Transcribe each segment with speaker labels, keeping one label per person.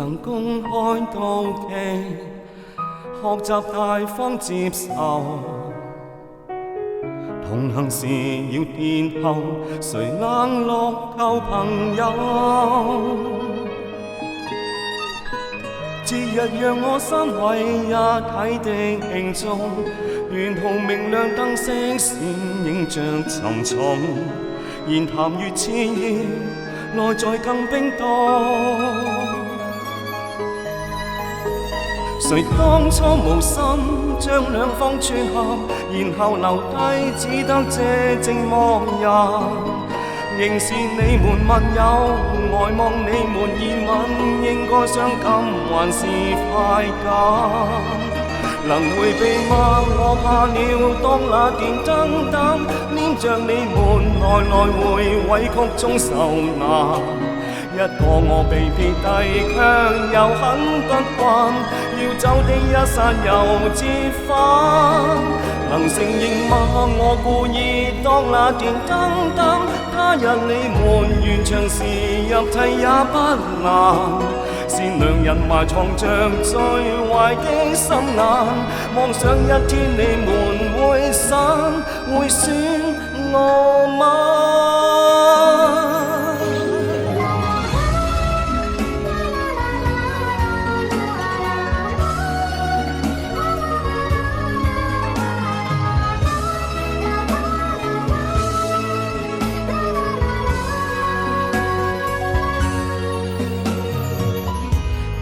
Speaker 1: 能公開妒忌，學習大方接受。同行時要殿後，誰冷落舊朋友？節日讓我心為一體的慶祝，沿途明亮燈飾閃映着沉重，言談越熾熱，內在更冰凍。誰當初無心將兩方撮合，然後留低只得這寂寞人。仍是你們密友，呆望你們熱吻，應該傷感還是快感？能迴避嗎？我怕了，當那電燈膽黏着你們來回委曲中受難。一個我被撇低，卻又很不慣，要走的一剎又折返。能承認嗎？我故意當那電燈膽，他日你們完場時入替也不難。善良人埋藏着最壞的心眼，妄想一天你們會散，會選我嗎？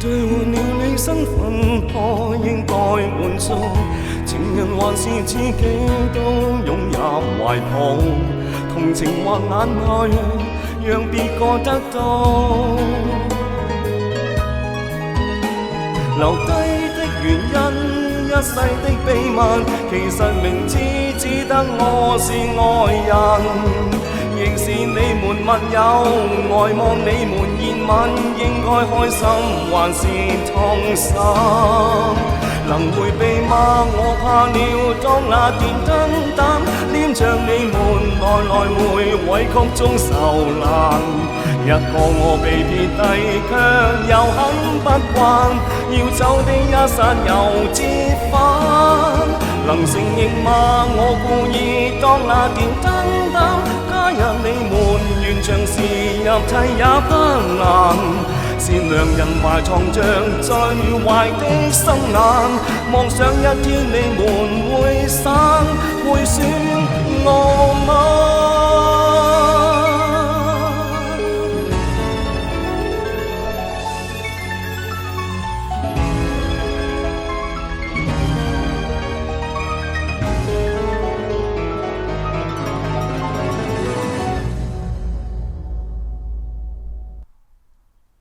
Speaker 1: 兌換了你身份，可應該滿足。情人還是自己都擁入懷抱，同情或眼淚，讓別個得到。留低的原因，一世的秘密，其實明知只得我是愛人。仍是你們密友，呆望你們熱吻，應該開心還是痛心？能迴避嗎？我怕了，當那電燈膽黏着你們來回委曲中受難。一個我被撇低，卻又很不慣，要走的一剎又折返。能承認嗎？我故意當那電燈膽，他日你們完場時入替也不難。善良人埋藏着最壞的心眼，妄想一天你們會散，會選